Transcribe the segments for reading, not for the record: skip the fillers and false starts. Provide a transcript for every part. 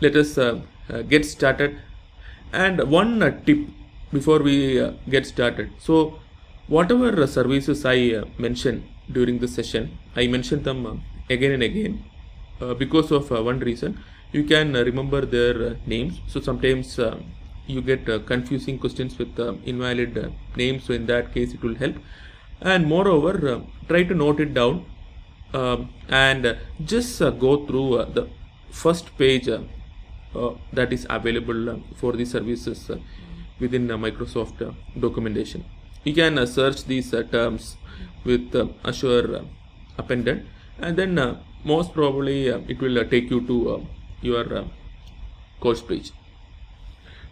let us get started. And one tip before we get started. So whatever services I mentioned during the session, I mentioned them again and again because of one reason. You can remember their names. So sometimes you get confusing questions with invalid names, so in that case it will help. And moreover, try to note it down, and just go through the first page that is available for the services within Microsoft documentation. You can search these terms with Azure appended, and then most probably it will take you to your course page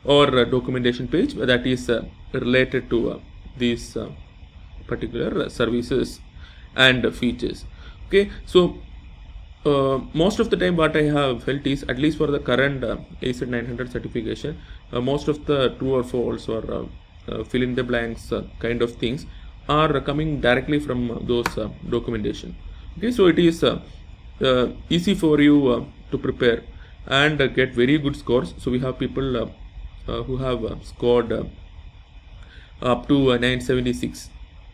or documentation page that is related to these particular services and features. Okay, so most of the time what I have felt is, at least for the current AZ 900 certification, most of the true or false or fill in the blanks kind of things are coming directly from those documentation. Okay, so it is easy for you to prepare and get very good scores. So we have people who have scored up to 976.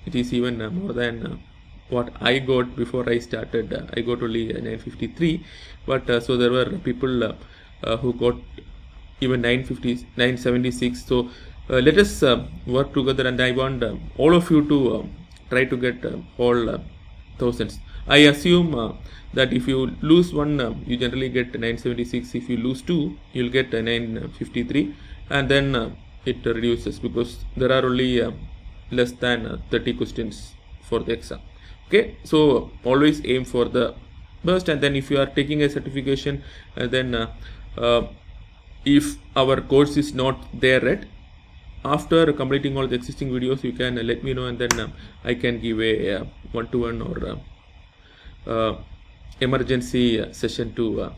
It is even more than what I got before I started. I got only 953, but so there were people who got even 950, 976. So let us work together, and I want all of you to try to get all thousands. I assume that if you lose one, you generally get 976. If you lose two, you'll get 953, and then it reduces because there are only less than 30 questions for the exam. Okay, so always aim for the best. And then if you are taking a certification, then if our course is not there yet, after completing all the existing videos, you can let me know, and then I can give a one-to-one or emergency session to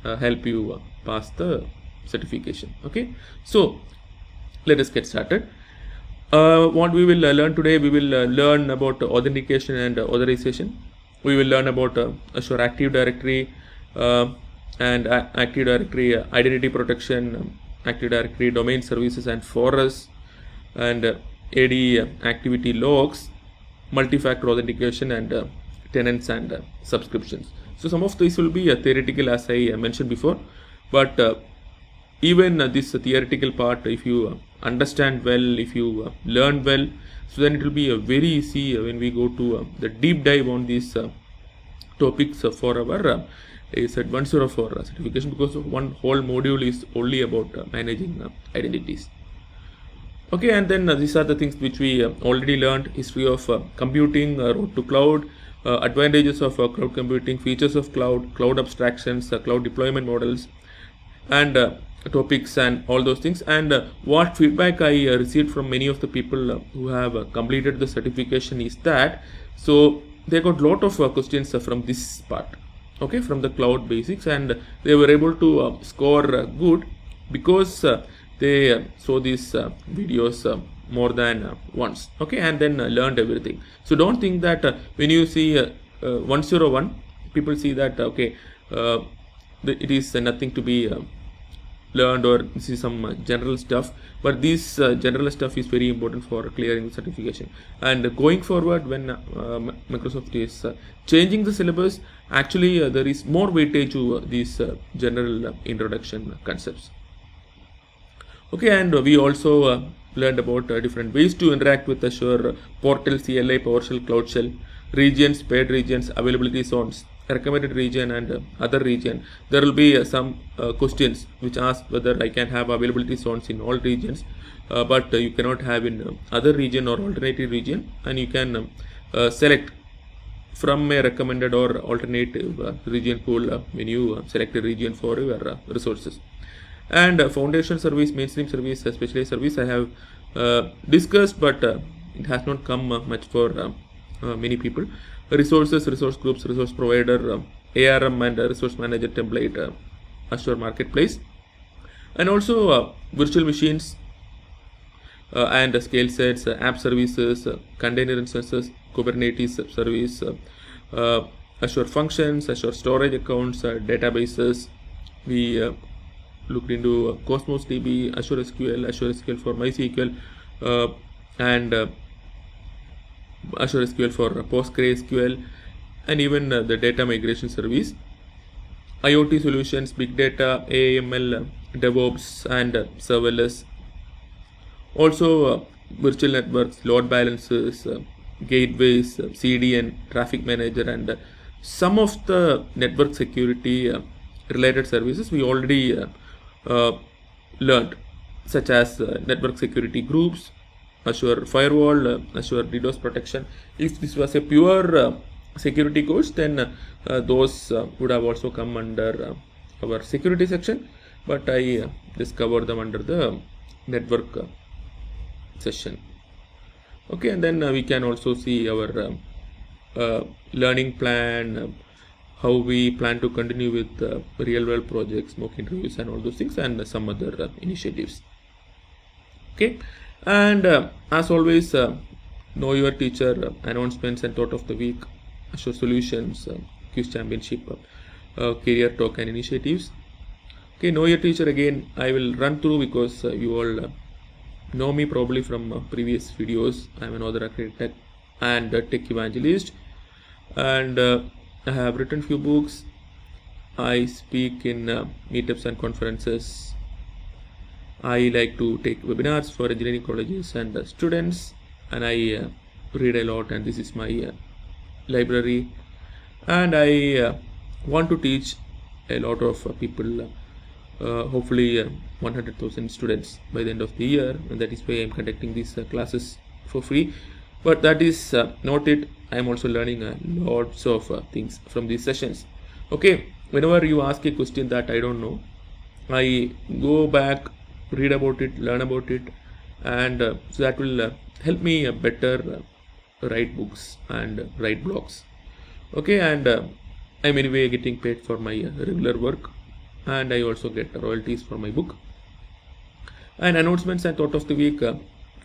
help you pass the certification. Okay, so let us get started. What we will learn today, we will learn about authentication and authorization. We will learn about Azure Active Directory and Active Directory identity protection, Active Directory domain services and forests, and AD activity logs, multi-factor authentication, and tenants and subscriptions. So some of these will be theoretical, as I mentioned before, but even this theoretical part, if you understand well, if you learn well, so then it will be very easy when we go to the deep dive on these topics for our AZ 104 certification, because one whole module is only about managing identities. Okay, and then these are the things which we already learned: history of computing, road to cloud, advantages of cloud computing, features of cloud, cloud abstractions, cloud deployment models, and topics and all those things. And what feedback I received from many of the people who have completed the certification is that, so they got lot of questions from this part, okay, from the cloud basics, and they were able to score good because they saw these videos more than once, okay, and then learned everything. So don't think that when you see 101, people see that okay, it is nothing to be learned, or this is some general stuff, but this general stuff is very important for clearing the certification. And going forward, when Microsoft is changing the syllabus, actually there is more weightage to these general introduction concepts. Okay, and we also learned about different ways to interact with Azure Portal, CLI, PowerShell, Cloud Shell, regions, paid regions, availability zones, recommended region, and other region. There will be some questions which ask whether I can have availability zones in all regions, but you cannot have in other region or alternative region, and you can select from a recommended or alternative region pool when you select a region for your resources. And foundation service, mainstream service, specialized service I have discussed, but it has not come much for many people. Resources, resource groups, resource provider, ARM and resource manager template, Azure Marketplace, and also virtual machines and scale sets, app services, container instances, Kubernetes service, Azure functions, Azure storage accounts, databases. We looked into Cosmos DB, Azure SQL for MySQL, and Azure SQL for PostgreSQL, and even the data migration service, IoT solutions, big data, AML, DevOps, and serverless. Also, virtual networks, load balancers, gateways, CDN, traffic manager, and some of the network security related services we already learned, such as network security groups, Azure firewall, Azure DDoS protection. If this was a pure security course, then those would have also come under our security section, but I discovered them under the network session. Okay, and then we can also see our learning plan, how we plan to continue with real world projects, mock interviews, and all those things, and some other initiatives. Okay, and as always, know your teacher, announcements and thought of the week, Azure solutions, quiz championship, career talk, and initiatives. Okay, know your teacher again I will run through, because you all know me probably from previous videos. I am an author, architect, and tech evangelist, and I have written few books. I speak in meetups and conferences. I like to take webinars for engineering colleges and students, and I read a lot, and this is my library, and I want to teach a lot of people, hopefully 100,000 students by the end of the year, and that is why I am conducting these classes for free. But that is not it. I am also learning lots of things from these sessions. Okay, whenever you ask a question that I don't know, I go back, read about it, learn about it, and so that will help me better write books and write blogs. Okay, and I'm anyway getting paid for my regular work, and I also get royalties for my book. And announcements and thought of the week,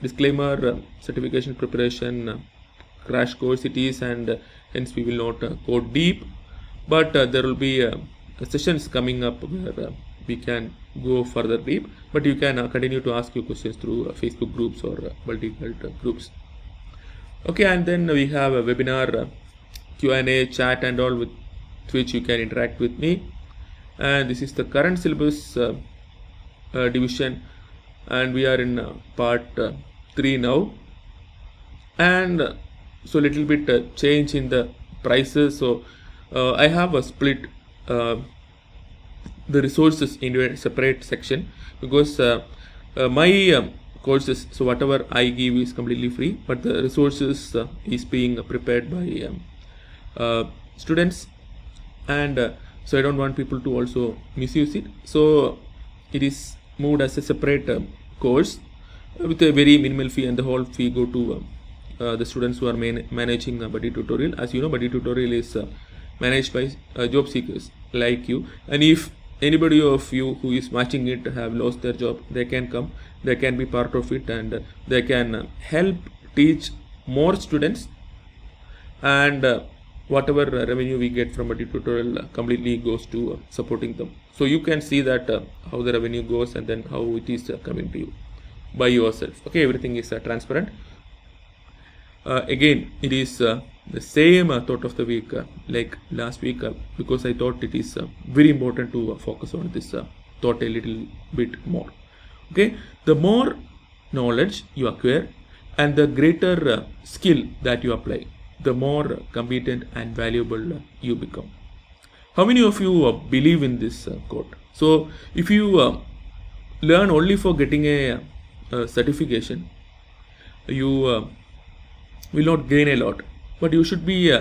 disclaimer, certification preparation, crash course it is, and hence we will not go deep, but there will be sessions coming up where we can go further deep, but you can continue to ask your questions through Facebook groups or multi-cult groups. Okay, and then we have a webinar, Q&A, chat, and all, with which you can interact with me. And this is the current syllabus division, and we are in part 3 now, and so little bit change in the prices. So I have split the resources into a separate section, because my courses, so whatever I give is completely free, but the resources is being prepared by students, and so I don't want people to also misuse it. So it is moved as a separate course with a very minimal fee, and the whole fee go to the students who are managing Buddy Tutorial. As you know, Buddy Tutorial is managed by job seekers like you, and if anybody of you who is watching it have lost their job, they can come, they can be part of it, and they can help teach more students, and whatever revenue we get from Buddy Tutorial completely goes to supporting them. So you can see that how the revenue goes, and then how it is coming to you by yourself. Okay, everything is transparent. Again, it is the same thought of the week like last week, because I thought it is very important to focus on this thought a little bit more. Okay, the more knowledge you acquire and the greater skill that you apply, the more competent and valuable you become. How many of you believe in this quote? So if you learn only for getting a certification, you will not gain a lot, but you should be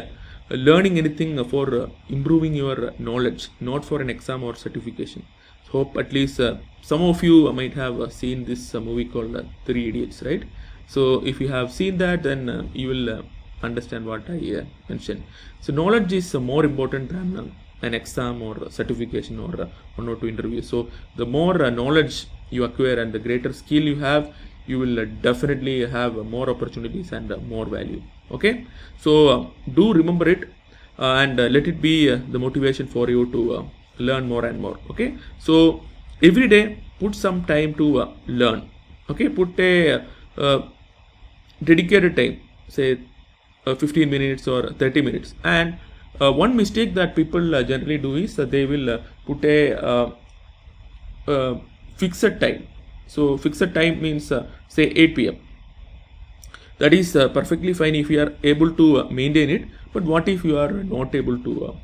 learning anything for improving your knowledge, not for an exam or certification. Hope at least some of you might have seen this movie called Three Idiots, right? So if you have seen that, then you will understand what I mentioned. So knowledge is more important than an exam or certification or 1 or 2 interviews. So the more knowledge you acquire and the greater skill you have, you will definitely have more opportunities and more value. Okay, so do remember it, and let it be the motivation for you to learn more and more. Okay, so every day put some time to learn. Okay, put a dedicated time, say 15 minutes or 30 minutes. And one mistake that people generally do is they will put a fixed time. So fixed time means say 8 p.m. That is perfectly fine if you are able to maintain it. But what if you are not able to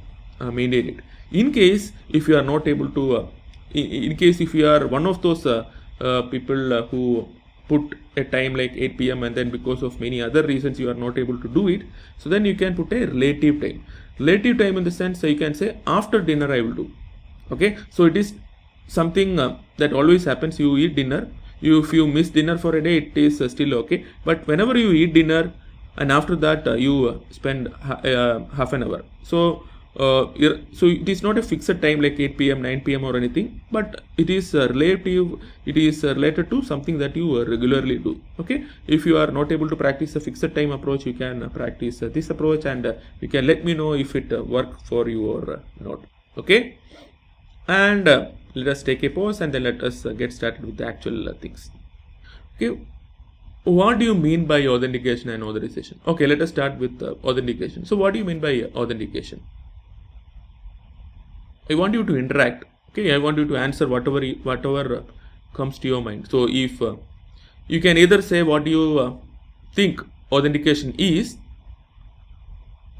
maintain it? In case if you are not able to, in case if you are one of those people who put a time like 8 p.m. and then because of many other reasons you are not able to do it, so then you can put a relative time. Relative time in the sense you can say after dinner I will do. Okay, so it is something that always happens. You eat dinner, if you miss dinner for a day, it is still okay. But whenever you eat dinner and after that you spend half an hour, so it is not a fixed time like 8 p.m. 9 p.m. or anything, but it is relative. It is related to something that you regularly do. Okay, if you are not able to practice a fixed time approach, you can practice this approach, and you can let me know if it work for you or not. Okay, and let us take a pause and then let us get started with the actual things. Okay, what do you mean by authentication and authorization? Okay, let us start with authentication. So what do you mean by authentication? I want you to interact. Okay, I want you to answer whatever comes to your mind. So if you can either say what you think authentication is,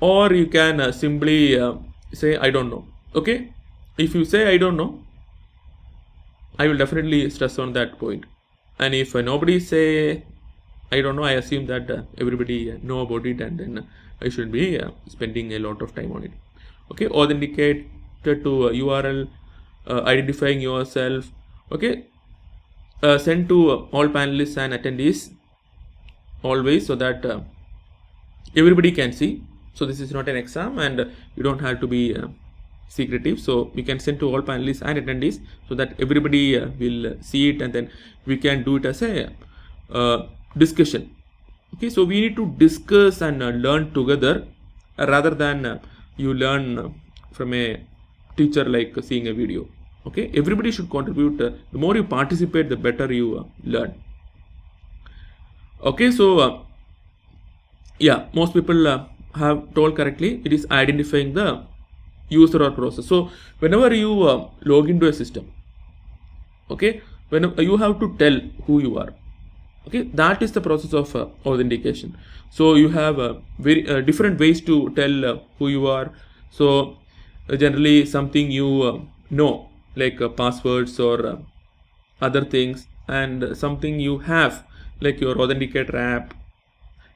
or you can simply say I don't know. Okay, if you say I don't know, I will definitely stress on that point. And if nobody say I don't know, I assume that everybody know about it, and then I should be spending a lot of time on it. Okay, authenticate to URL, identifying yourself. Okay, send to all panelists and attendees always, so that everybody can see. So this is not an exam, and you don't have to be secretive. So we can send to all panelists and attendees so that everybody will see it, and then we can do it as a discussion. Okay, so we need to discuss and learn together rather than you learn from a teacher like seeing a video. Okay, everybody should contribute. The more you participate, the better you learn. Okay, so yeah, most people have told correctly. It is identifying the user or process. So whenever you log into a system, okay, when you have to tell who you are. Okay, that is the process of authentication. So you have very different ways to tell who you are. So generally something you know, like passwords or other things, and something you have like your authenticator app,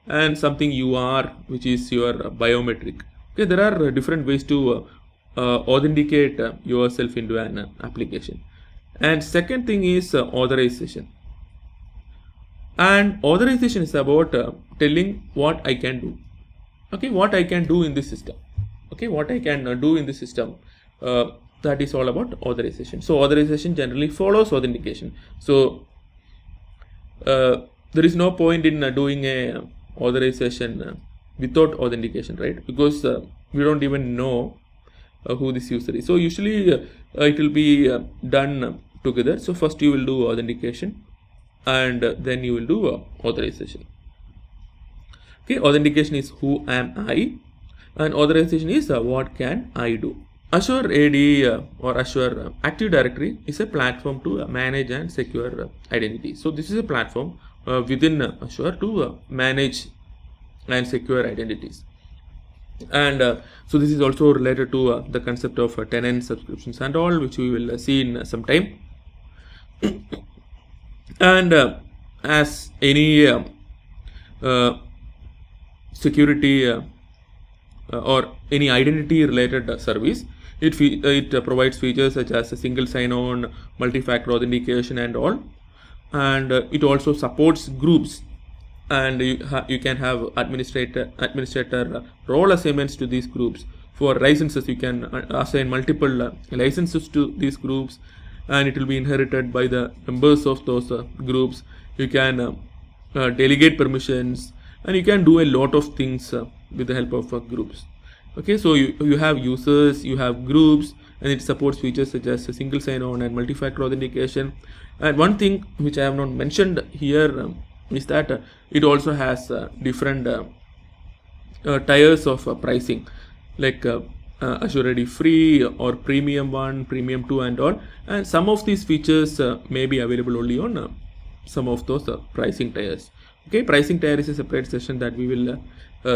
and something you are, which is your biometric. Okay, there are different ways to authenticate yourself into an application. And second thing is authorization. And authorization is about telling what I can do. Okay, what I can do in this system. Okay, what I can do in the system. That is all about authorization. So authorization generally follows authentication. So there is no point in doing a authorization without authentication, right? Because we don't even know who this user is. So usually it will be done together. So first you will do authentication, and then you will do authorization. Okay, authentication is who am I, and authorization is what can I do. Azure AD or Azure Active Directory is a platform to manage and secure identity. So this is a platform within Azure to manage and secure identities. And so this is also related to the concept of tenant subscriptions and all, which we will see in some time. And as any security or any identity related service, it provides features such as a single sign-on, multi-factor authentication and all. And it also supports groups, and you can have administrator role assignments to these groups. For licenses, you can assign multiple licenses to these groups, and it will be inherited by the members of those groups. You can delegate permissions, and you can do a lot of things with the help of groups. Okay, so you have users, you have groups, and it supports features such as single sign-on and multi-factor authentication. And one thing which I have not mentioned here is that it also has different tiers of pricing, like Azure AD free or premium 1, premium 2 and all, and some of these features may be available only on some of those pricing tiers. Okay, pricing tier is a separate session that we will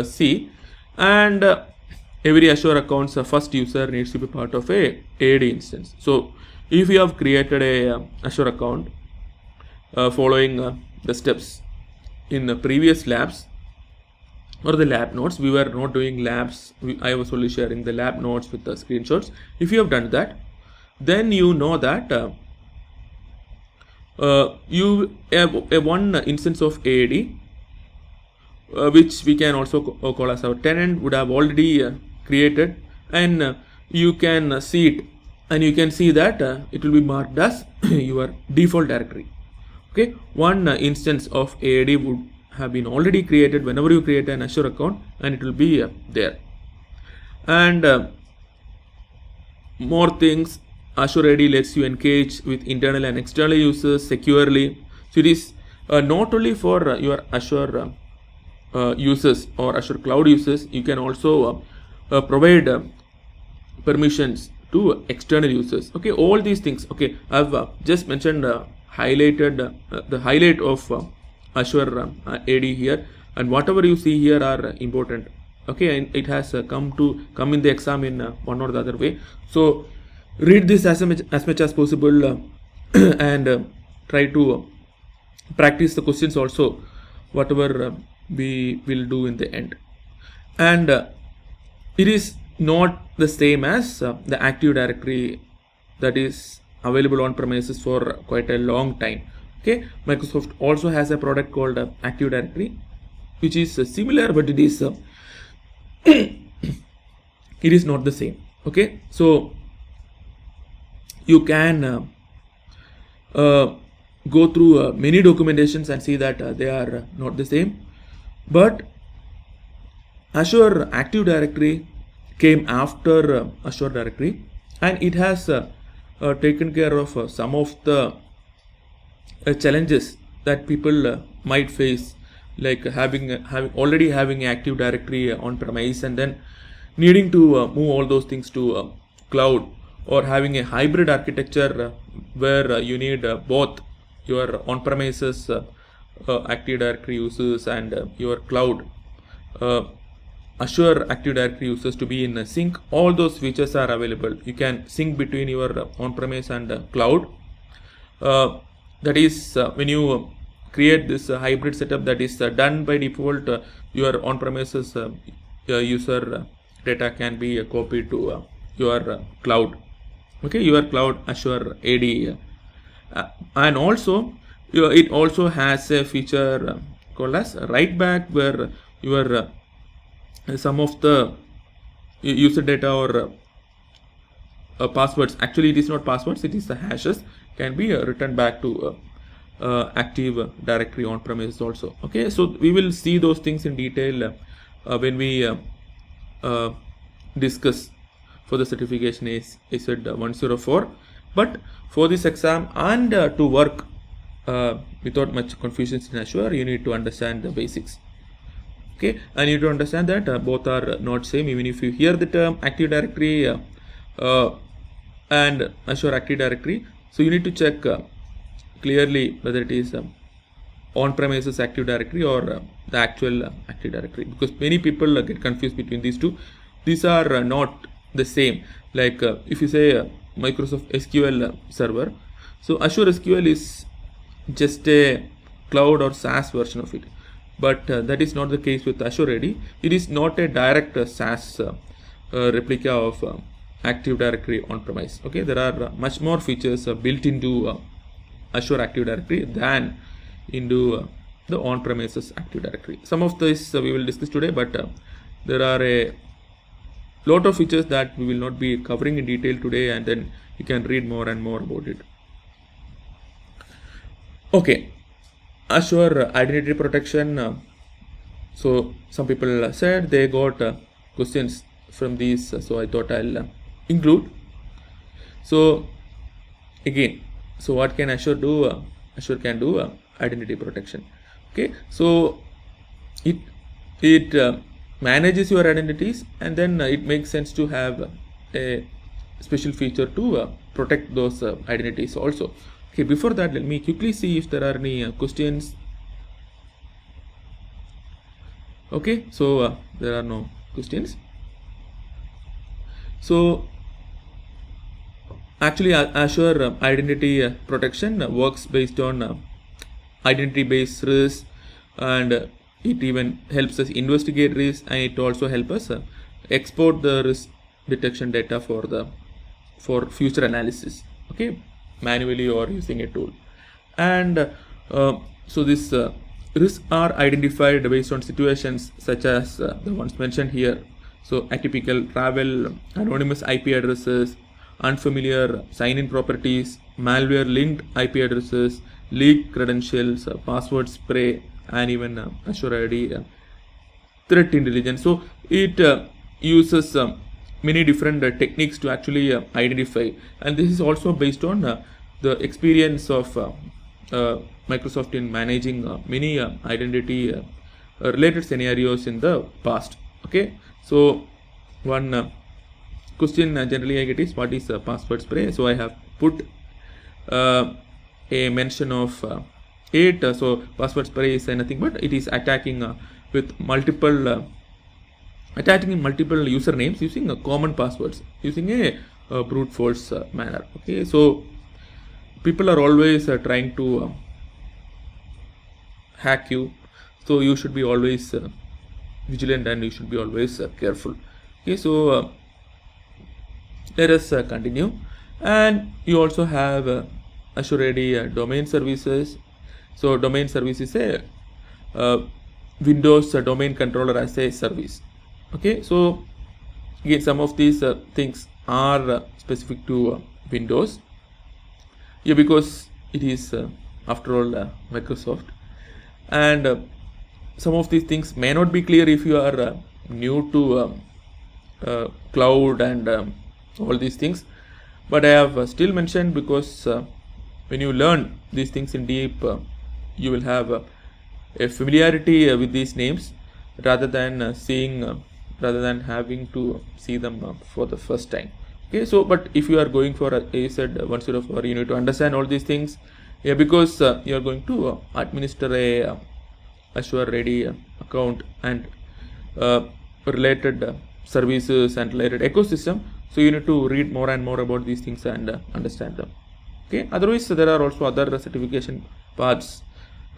see. And every Azure account's first user needs to be part of a AD instance. So if you have created a Azure account following the steps in the previous labs or the lab notes, we were not doing labs, I was only sharing the lab notes with the screenshots. If you have done that, then you know that you have a one instance of AD, which we can also call as our tenant, would have already created, and you can see it, and you can see that it will be marked as your default directory. Okay, one instance of AD would have been already created whenever you create an Azure account, and it will be there. And more things, Azure AD lets you engage with internal and external users securely. So it is not only for your Azure users or Azure cloud users, you can also provide permissions to external users. Okay, all these things. Okay, I've just mentioned highlighted the highlight of Azure AD here, and whatever you see here are important. Okay, and it has come in the exam in one or the other way. So read this as much as possible and try to practice the questions also, whatever we will do in the end. And it is not the same as the Active Directory that is available on premises for quite a long time. Okay, Microsoft also has a product called Active Directory, which is similar, but it is it is not the same. Okay, so you can go through many documentations and see that they are not the same. But Azure Active Directory came after Azure Directory, and it has taken care of some of the challenges that people might face, like having Active Directory on premise and then needing to move all those things to cloud, or having a hybrid architecture where you need both your on-premises Active Directory users and your cloud Azure Active Directory users to be in sync. All those features are available. You can sync between your on-premise and cloud. That is when you create this hybrid setup, that is done by default. Your on-premises user data can be copied to your cloud. Okay, your cloud Azure AD, and also it also has a feature called as write back, where your some of the user data or passwords, actually it is not passwords, it is the hashes, can be returned back to Active Directory on premises also. Okay, so we will see those things in detail when we discuss for the certification AZ 104. But for this exam and to work without much confusions in Azure, you need to understand the basics. Okay, and you need to understand that both are not same. Even if you hear the term Active Directory and Azure Active Directory, so you need to check clearly whether it is on-premises Active Directory or the actual Active Directory, because many people get confused between these two. These are not the same. Like if you say Microsoft SQL Server, so Azure SQL is just a cloud or SaaS version of it, but that is not the case with Azure AD. It is not a direct SaaS replica of Active Directory on-premise. Okay, there are much more features built into Azure Active Directory than into the on-premises Active Directory. Some of this we will discuss today, but there are a lot of features that we will not be covering in detail today, and then you can read more and more about it. Okay, Azure Identity Protection. So some people said they got questions from these, so I thought I'll include. So again, so what can Azure do? Azure can do identity protection. Okay, so it manages your identities, and then it makes sense to have a special feature to protect those identities also. Okay, before that, let me quickly see if there are any questions. Okay, so there are no questions. So actually, Azure identity protection works based on identity-based risk, and it even helps us investigate risk, and it also helps us export the risk detection data for future analysis. Okay, manually or using a tool. And so this risks are identified based on situations such as the ones mentioned here. So atypical travel, anonymous IP addresses, unfamiliar sign-in properties, malware-linked IP addresses, leaked credentials, password spray, and even Azure ID threat intelligence. So it uses many different techniques to actually identify, and this is also based on the experience of Microsoft in managing many identity related scenarios in the past. Okay, so one question generally I get is, what is password spray? So I have put a mention of it. So password spray is nothing but it is attacking with multiple attacking multiple usernames using common passwords, using a brute force manner. Okay, so people are always trying to hack you, so you should be always vigilant, and you should be always careful. Okay, so let us continue. And you also have Azure AD domain services. So domain service is a Windows domain controller as a service. Okay, so again, some of these things are specific to Windows. Yeah, because it is after all Microsoft, and some of these things may not be clear if you are new to cloud and all these things, but I have still mentioned, because when you learn these things in deep, you will have a familiarity with these names, rather than rather than having to see them for the first time. Okay, so but if you are going for AZ 104, you need to understand all these things. Yeah, because you are going to administer a Azure AD account and related services and related ecosystem. So you need to read more and more about these things and understand them. Okay, otherwise there are also other certification paths,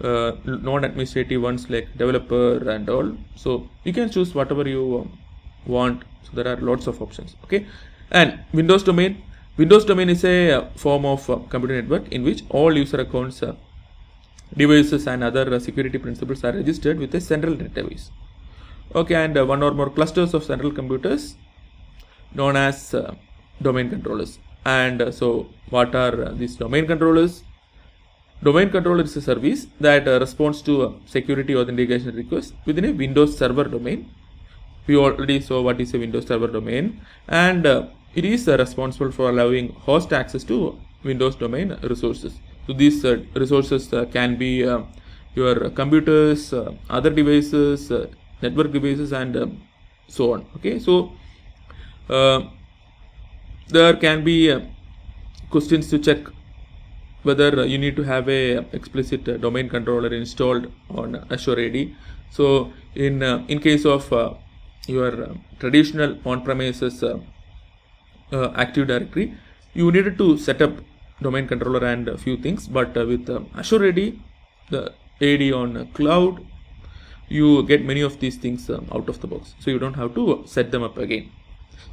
non-administrative ones like developer and all. So you can choose whatever you want. So there are lots of options. Okay, and Windows domain. Windows domain is a form of computer network in which all user accounts, devices, and other security principles are registered with a central database. Okay, and one or more clusters of central computers known as domain controllers. And so what are these domain controllers? Domain controller is a service that responds to security authentication requests within a Windows server domain. We already saw what is a Windows server domain, and it is responsible for allowing host access to Windows domain resources. So these resources can be your computers, other devices, network devices, and so on. Okay, so there can be questions to check whether you need to have a explicit domain controller installed on Azure AD. So in case of your traditional on-premises Active Directory, you needed to set up domain controller and a few things, but with Azure AD, the AD on cloud, you get many of these things out of the box, so you don't have to set them up again.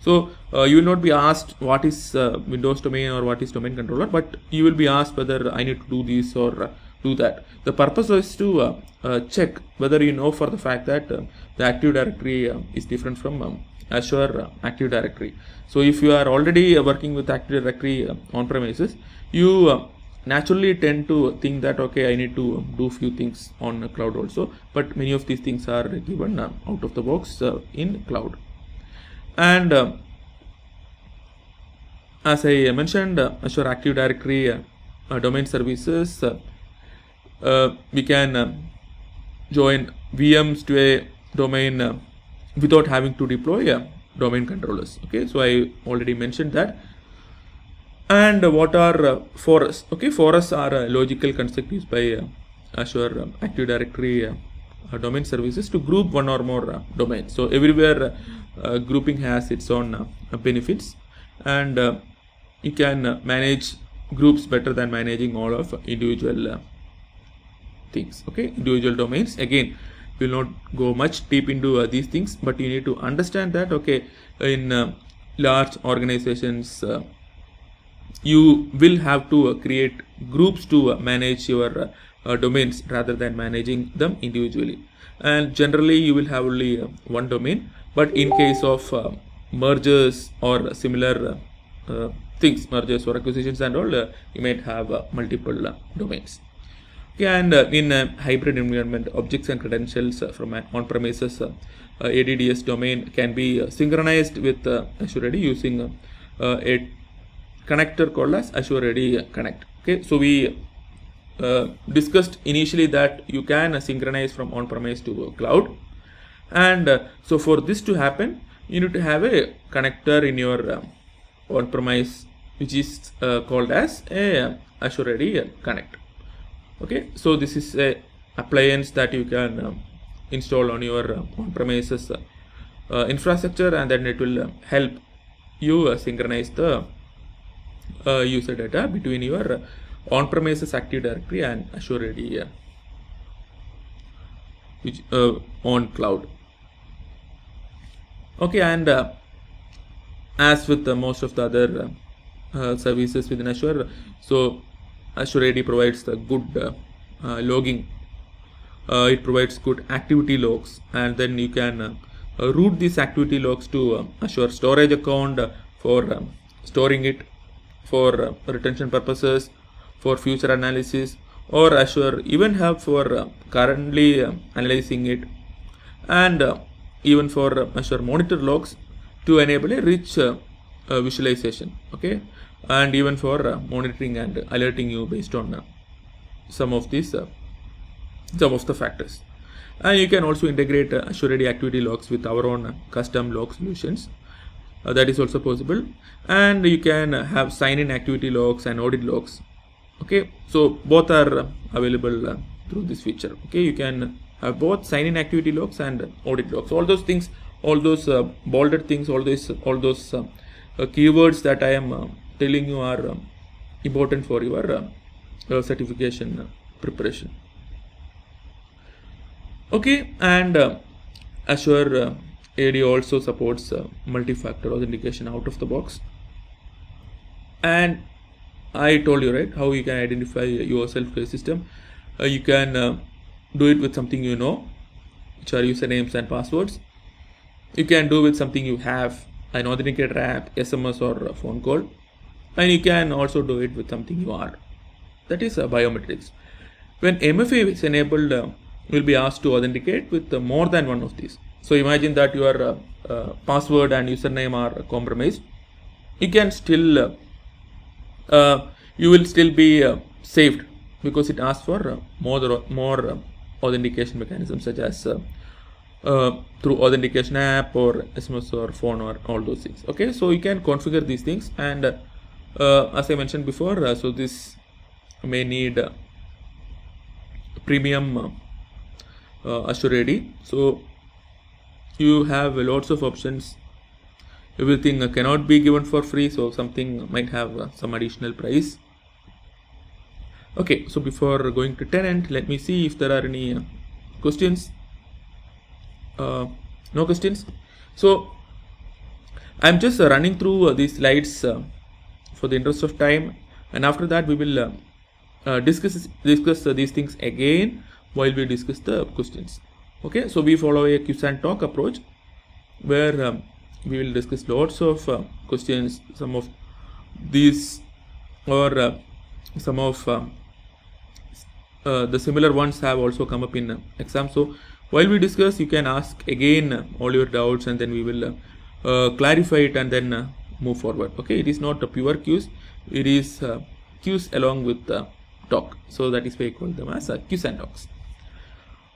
So you will not be asked what is Windows domain or what is domain controller, but you will be asked whether I need to do this or do that. The purpose is to check whether you know for the fact that the Active Directory is different from Azure Active Directory. So if you are already working with Active Directory on premises, you naturally tend to think that okay, I need to do few things on cloud also, but many of these things are given out of the box in cloud. And as I mentioned, Azure Active Directory domain services, we can join VMs to a domain without having to deploy domain controllers. Okay, so I already mentioned that. And what are forests? Okay, forests are a logical construct used by Azure Active Directory domain services to group one or more domains. So everywhere grouping has its own benefits, and you can manage groups better than managing all of individual things. Okay, individual domains. Again, we will not go much deep into these things, but you need to understand that, okay, in large organizations, you will have to create groups to manage your domains rather than managing them individually. And generally you will have only one domain, but in case of mergers or similar things, mergers or acquisitions and all, you might have multiple domains. Okay, and in a hybrid environment, objects and credentials from an on-premises ADDS domain can be synchronized with Azure AD using a connector called as Azure AD Connect. Okay, so we discussed initially that you can synchronize from on-premise to cloud, and so for this to happen, you need to have a connector in your on-premise, which is called as a Azure AD Connect. Okay, so this is a appliance that you can install on your on-premises infrastructure, and then it will help you synchronize the user data between your on-premises Active Directory and Azure AD which on cloud. Okay, and as with most of the other services within Azure, so Azure AD provides the good logging. It provides good activity logs, and then you can route these activity logs to Azure storage account for storing it, for retention purposes, for future analysis, or Azure even have for currently analyzing it, and even for Azure monitor logs to enable a rich visualization. Okay, and even for monitoring and alerting you based on some of these some of the factors. And you can also integrate Azure AD activity logs with our own custom log solutions. That is also possible, and you can have sign-in activity logs and audit logs. Okay, so both are available through this feature. Okay, you can have both sign-in activity logs and audit logs. All those things, all those bolded things, all those keywords that I am telling you are important for your certification preparation. Okay, and Azure AD also supports multi-factor authentication out of the box. And I told you, right, how you can identify yourself to a system. You can do it with something you know, which are usernames and passwords. You can do with something you have, an authenticator app, SMS or a phone call. And you can also do it with something you are. That is biometrics. When MFA is enabled, you will be asked to authenticate with more than one of these. So imagine that your password and username are compromised. You can still, you will still be saved, because it asks for more authentication mechanisms, such as through authentication app or SMS or phone or all those things. Okay, so you can configure these things, and as I mentioned before, so this may need premium Azure AD. So you have lots of options. Everything cannot be given for free, so something might have some additional price. Okay, so before going to tenant, let me see if there are any questions. No questions. So I'm just running through these slides for the interest of time, and after that we will discuss these things again while we discuss the questions. Okay, so we follow a quiz and talk approach, where we will discuss lots of questions. Some of these or some of the similar ones have also come up in exam. So while we discuss, you can ask again all your doubts, and then we will clarify it and then move forward. Okay, it is not a pure queues, it is queues along with talk. So that is why I call them as queues and talks.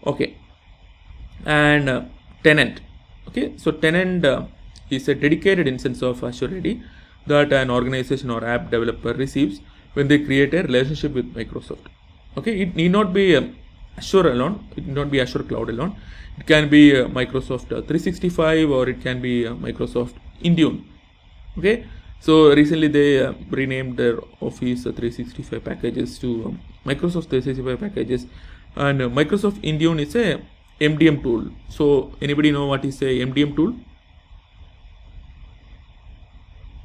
Okay, and tenant. Okay, so tenant is a dedicated instance of Azure AD that an organization or app developer receives when they create a relationship with Microsoft. Okay, it need not be Azure alone, it need not be Azure Cloud alone. It can be Microsoft 365 or it can be Microsoft Intune. Okay, so recently they renamed their Office 365 packages to Microsoft 365 packages, and Microsoft Intune is a MDM tool. So anybody know what is a MDM tool?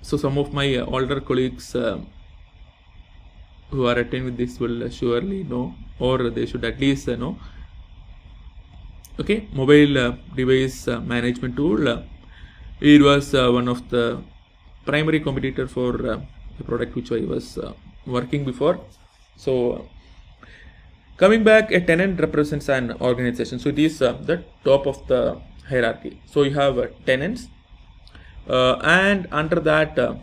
So some of my older colleagues who are attending this will surely know, or they should at least know. Okay, mobile device management tool. It was one of the primary competitor for the product which I was working before. So coming back, a tenant represents an organization. So it is the top of the hierarchy. So you have tenants, and under that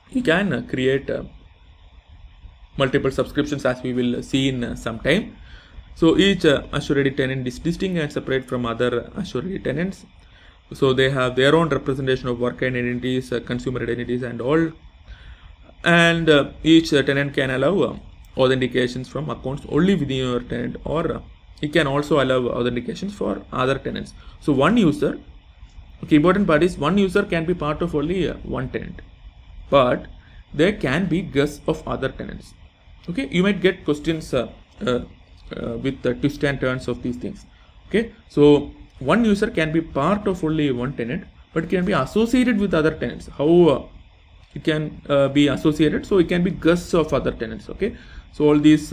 you can create multiple subscriptions, as we will see in some time. So each Azure AD tenant is distinct and separate from other Azure AD tenants. So they have their own representation of worker identities, consumer identities, and all. And each tenant can allow authentications from accounts only within your tenant, or it can also allow authentications for other tenants. So one user, okay, important part is one user can be part of only one tenant, but there can be guests of other tenants. Okay, you might get questions with the twist and turns of these things. Okay, so one user can be part of only one tenant, but it can be associated with other tenants. How it can be associated? So it can be guests of other tenants. Okay, so all these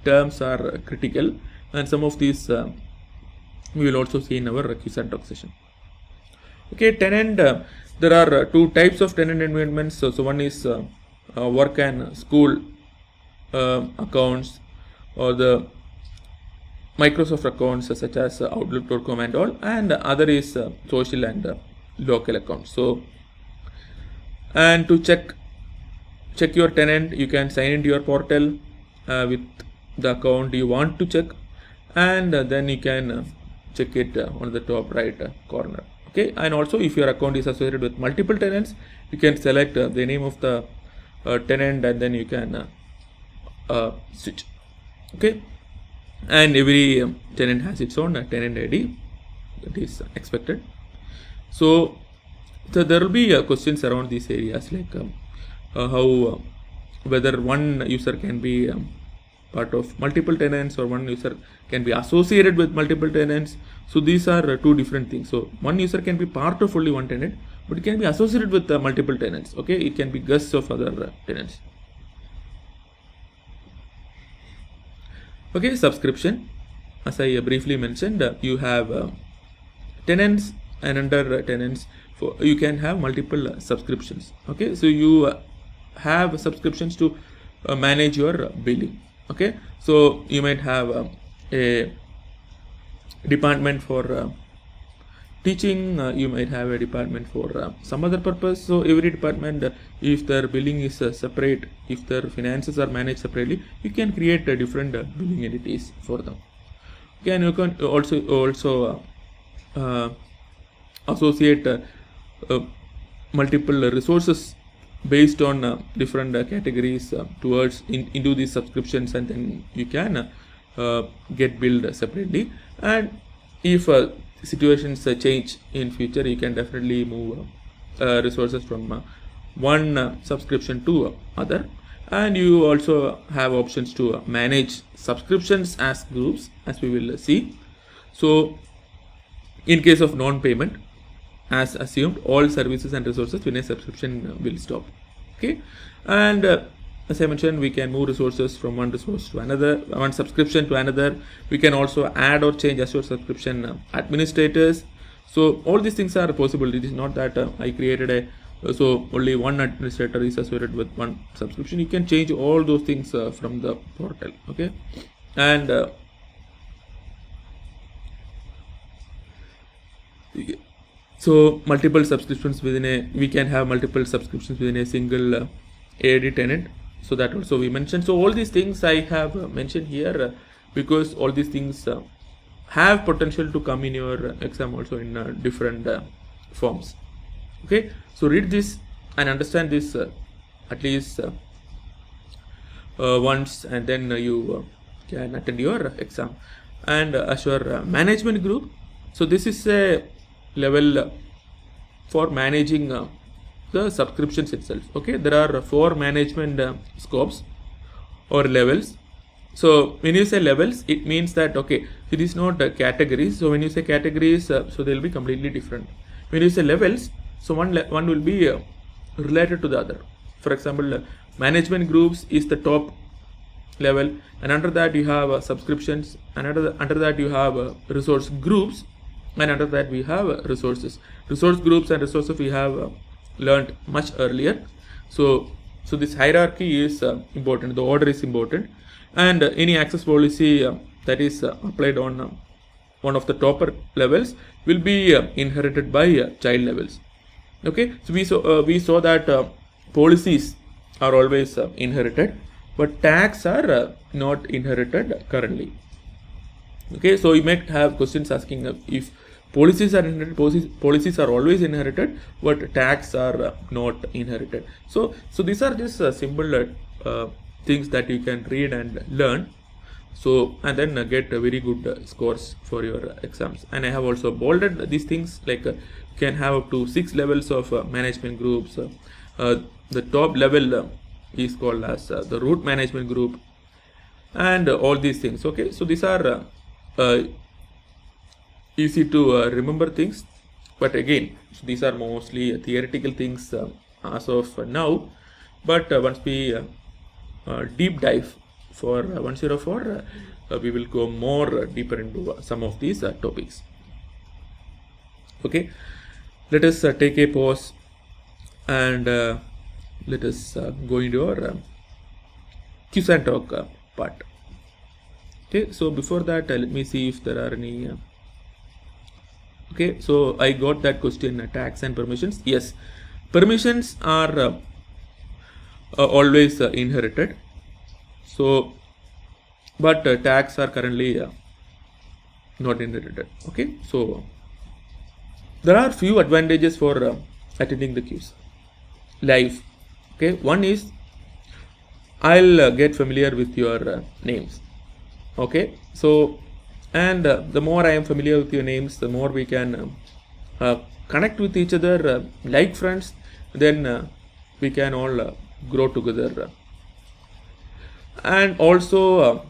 terms are critical, and some of these we will also see in our Q and Talk session. Okay, tenant. There are two types of tenant environments. So one is work and school accounts, or the Microsoft accounts such as Outlook.com and all, and other is social and local accounts. So, and to check your tenant, you can sign into your portal with the account you want to check, and then you can check it on the top right corner. Okay, and also if your account is associated with multiple tenants, you can select the name of the tenant, and then you can switch. Okay, and every tenant has its own tenant ID that is expected. So there will be questions around these areas, like how whether one user can be part of multiple tenants, or one user can be associated with multiple tenants. So these are two different things. So one user can be part of only one tenant, but it can be associated with multiple tenants. Okay, it can be guests of other tenants. Okay, subscription. As I briefly mentioned, you have tenants, and under tenants, you can have multiple subscriptions. Okay, so you have subscriptions to manage your billing. Okay, so you might have a department for teaching, you might have a department for some other purpose. So every department, if their billing is separate, if their finances are managed separately, you can create different billing entities for them. Okay, and you can also associate multiple resources based on different categories towards into these subscriptions, and then you can get billed separately. And if situations change in future, you can definitely move resources from one subscription to other. And you also have options to manage subscriptions as groups, as we will see. So in case of non-payment, as assumed, all services and resources within a subscription will stop. Okay, and as I mentioned, we can move resources from one resource to another, one subscription to another. We can also add or change Azure subscription administrators. So all these things are possible. It is not that I created so only one administrator is associated with one subscription. You can change all those things from the portal. Okay, and So multiple subscriptions we can have multiple subscriptions within a single AID tenant. So that also we mentioned. So all these things I have mentioned here because all these things have potential to come in your exam also in different forms. Okay, so read this and understand this at least once, and then you can attend your exam. And as your management group, so this is a level for managing the subscriptions itself. Okay, there are 4 management scopes or levels. So when you say levels, it means that okay, it is not categories. So when you say categories, so they will be completely different. When you say levels, so one will be related to the other. For example, management groups is the top level, and under that you have subscriptions, and under that you have resource groups, and under that we have resources. Resource groups and resources we have learned much earlier. So this hierarchy is important. The order is important, and any access policy that is applied on one of the topper levels will be inherited by child levels. Okay, so we saw that policies are always inherited, but tags are not inherited currently. Okay, so you might have questions asking if policies are inherited. Policies are always inherited, but tags are not inherited. So these are just simple things that you can read and learn. So and then get very good scores for your exams. And I have also bolded these things, like you can have up to 6 levels of management groups. The top level is called as the root management group, and all these things. Okay, so these are easy to remember things, but again, so these are mostly theoretical things as of now. But once we deep dive for 104, we will go more deeper into some of these topics. Okay, let us take a pause and let us go into our quiz and talk part. Okay, so before that, let me see if there are any. Okay, so I got that question, tags and permissions. Yes, permissions are always inherited. So, but tags are currently not inherited. Okay, so there are few advantages for attending the quiz live. Okay, one is I'll get familiar with your names. Okay, so and the more I am familiar with your names, the more we can connect with each other like friends. Then we can all grow together. And also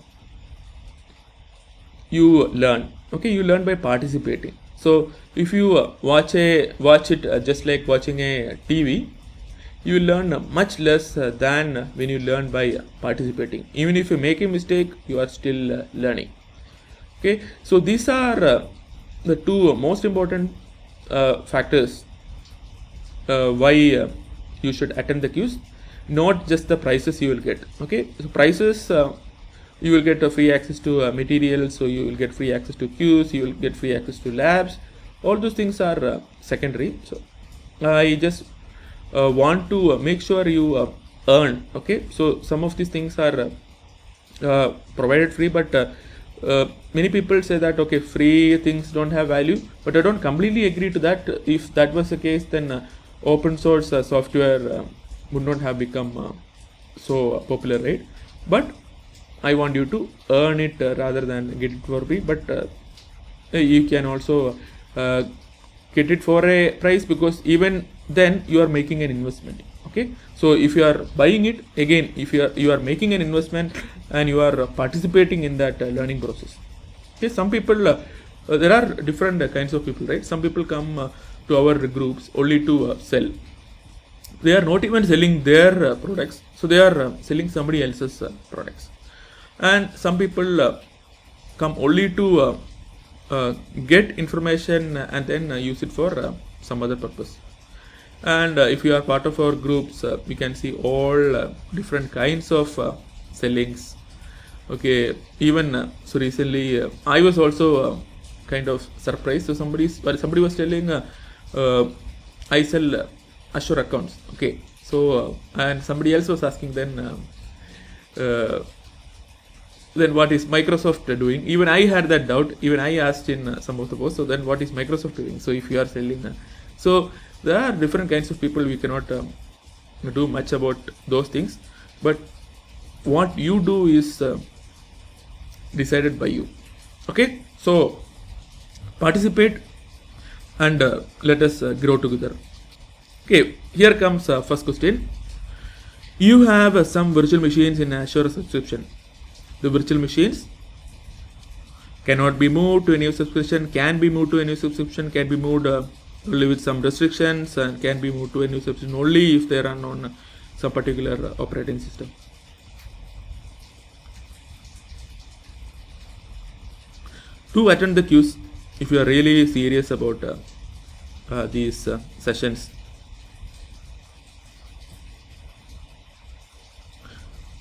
you learn. Okay, you learn by participating. So if you watch it just like watching a TV, you learn much less than when you learn by participating. Even if you make a mistake, you are still learning. Okay, so these are the two most important factors why you should attend the quiz, not just the prizes you will get. Okay, so prizes, you will get free access to materials, so you will get free access to quiz, you will get free access to labs. All those things are secondary. So I just want to make sure you earn. Okay, so some of these things are provided free, but many people say that okay, free things don't have value, but I don't completely agree to that. If that was the case, then open source software would not have become so popular, right? But I want you to earn it rather than get it for free. But you can also get it for a price, because even then you are making an investment. Okay, so if you are buying it, again, if you are making an investment and you are participating in that learning process. Okay, some people there are different kinds of people, right? Some people come to our groups only to sell. They are not even selling their products, so they are selling somebody else's products. And some people come only to get information and then use it for some other purpose. And if you are part of our groups, we can see all different kinds of sellings. Okay, even so recently I was also kind of surprised. So somebody was telling I sell Azure accounts. Okay, so and somebody else was asking then what is Microsoft doing? Even I had that doubt. Even I asked in some of the posts. So then what is Microsoft doing? So if you are selling, so there are different kinds of people. We cannot do much about those things. But what you do is decided by you. Okay, so participate and let us grow together. Okay, here comes first question. You have some virtual machines in Azure subscription. The virtual machines cannot be moved to a new subscription, can be moved to a new subscription, can be moved only with some restrictions, and can be moved to a new subscription only if they run on some particular operating system. To attend the quiz, if you are really serious about these sessions,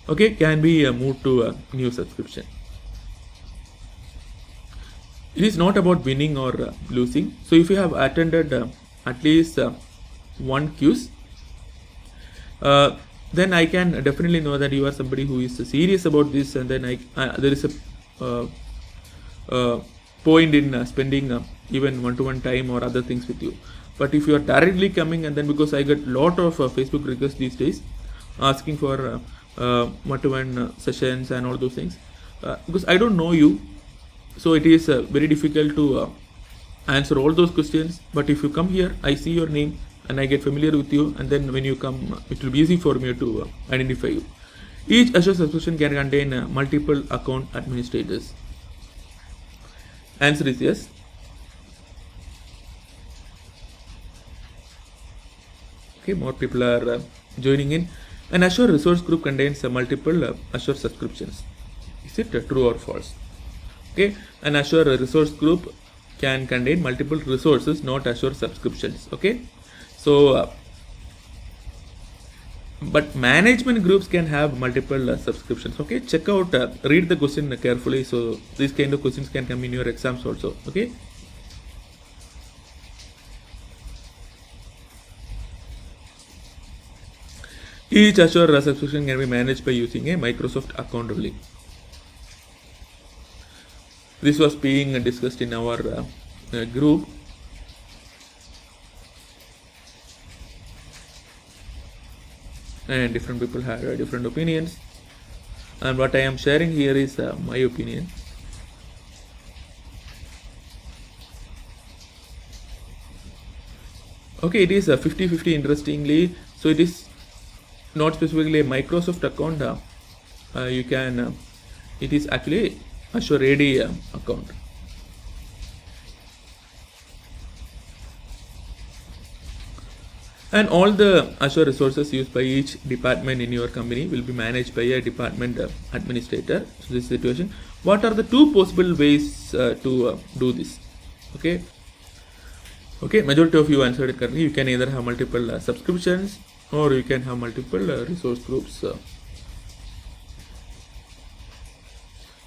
okay, can be moved to a new subscription. It is not about winning or losing. So if you have attended at least one quiz, then I can definitely know that you are somebody who is serious about this, and then there is a point in spending even one-to-one time or other things with you. But if you are directly coming, and then because I get lot of Facebook requests these days asking for one-to-one sessions and all those things, because I don't know you, so it is very difficult to answer all those questions. But if you come here, I see your name and I get familiar with you, and then when you come, it will be easy for me to identify you. Each Azure subscription can contain multiple account administrators. Answer is yes. Okay, more people are joining in. An Azure resource group contains multiple Azure subscriptions. Is it true or false? Okay, an Azure resource group can contain multiple resources, not Azure subscriptions. Okay, so but management groups can have multiple subscriptions. Okay, check out, read the question carefully. So these kind of questions can come in your exams also. Okay. Each Azure subscription can be managed by using a Microsoft account only. This was being discussed in our group. And different people had different opinions. And what I am sharing here is my opinion. Okay, it is 50-50 interestingly. So it is not specifically a Microsoft account. You can, it is actually Azure AD account. And all the Azure resources used by each department in your company will be managed by a department administrator. So this situation, what are the two possible ways to do this? Okay. Okay, majority of you answered it correctly. You can either have multiple subscriptions, or you can have multiple resource groups.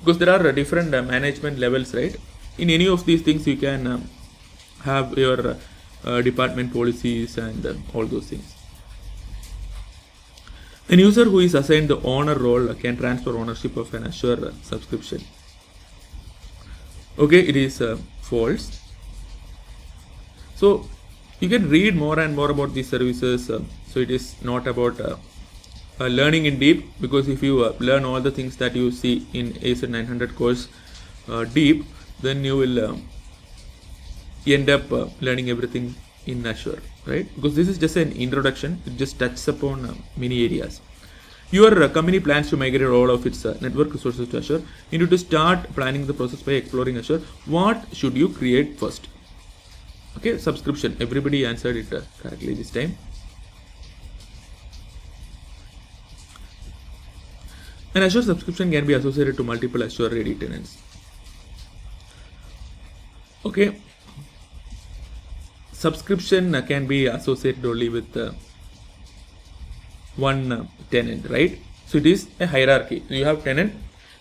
Because there are different management levels, right? In any of these things, you can have your department policies and all those things. An user who is assigned the owner role can transfer ownership of an Azure subscription. Okay, it is false. So you can read more and more about these services. So it is not about learning in deep, because if you learn all the things that you see in AZ 900 course deep, then you will end up learning everything in Azure, right? Because this is just an introduction. It just touches upon many areas. Your company plans to migrate all of its network resources to Azure. You need to start planning the process by exploring Azure. What should you create first? Okay, subscription. Everybody answered it correctly this time. An Azure subscription can be associated to multiple Azure AD tenants. Okay, subscription can be associated only with one tenant, right? So it is a hierarchy. You have tenant,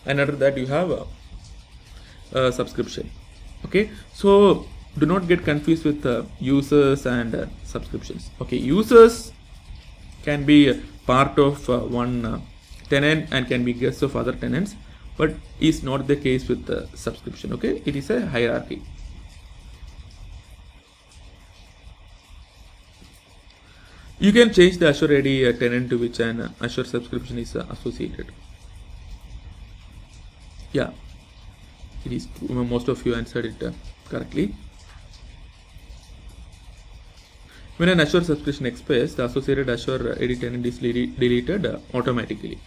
and under that you have a subscription. Okay, so do not get confused with users and subscriptions. Okay, users can be part of one tenant and can be guests of other tenants, but is not the case with the subscription. Okay, it is a hierarchy. You can change the Azure AD tenant to which an Azure subscription is associated. Yeah, it is true. Most of you answered it correctly. When an Azure subscription expires, the associated Azure AD tenant is deleted automatically.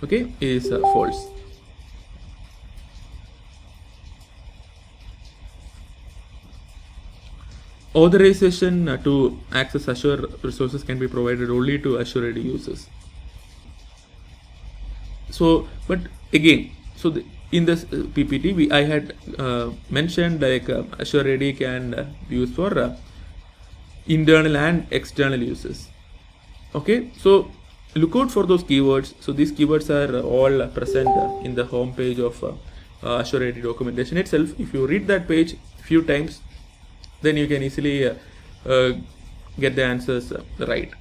Okay, is false. Authorization to access Azure resources can be provided only to Azure AD users. So, but again, so in this PPT, I had mentioned like Azure AD can be used for internal and external users. Okay, so look out for those keywords. So these keywords are all present in the home page of Azure AD documentation itself. If you read that page few times, then you can easily get the answers right.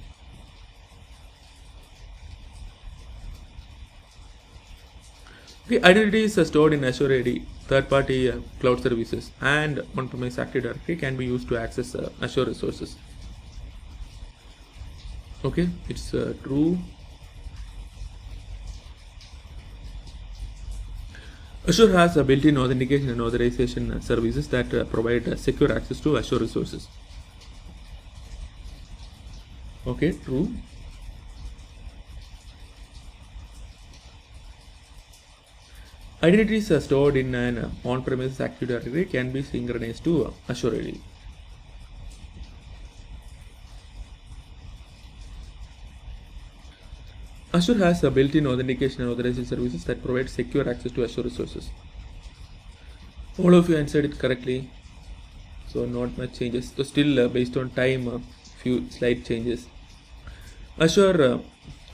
Okay, identities are stored in Azure AD, third-party cloud services, and on-premise Active Directory can be used to access Azure resources. Okay, it's true. Azure has a built-in authentication and authorization services that provide secure access to Azure resources. Okay, true. Identities are stored in an on-premise Active Directory can be synchronized to Azure AD. Azure has a built-in authentication and authorization services that provide secure access to Azure resources. All of you answered it correctly, so not much changes. So still based on time, few slight changes. Azure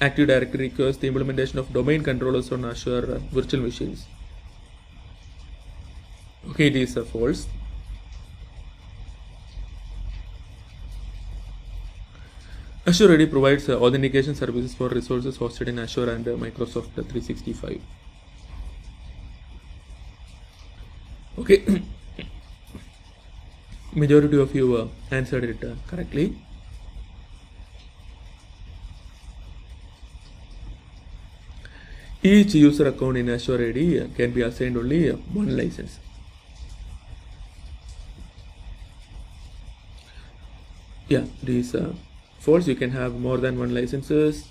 Active Directory requires the implementation of domain controllers on Azure virtual machines. Okay, it is false. Azure AD provides authentication services for resources hosted in Azure and Microsoft 365. Okay, majority of you answered it correctly. Each user account in Azure AD can be assigned only one license. Yeah, this false. You can have more than one licenses.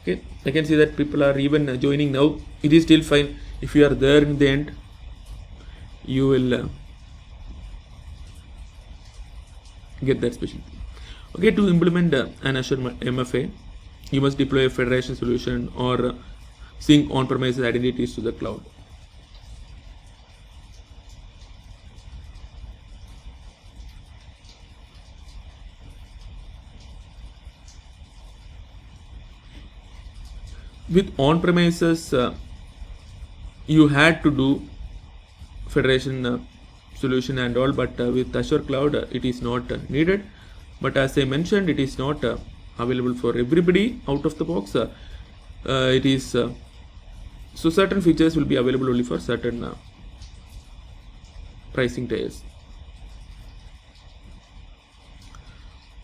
Okay, I can see that people are even joining now. It is still fine. If you are there in the end, you will get that specialty. Okay, to implement an Azure MFA, you must deploy a federation solution or sync on-premises identities to the cloud. With on-premises, you had to do federation solution and all, but with Azure Cloud, it is not needed. But as I mentioned, it is not available for everybody out of the box. It is so certain features will be available only for certain pricing tiers.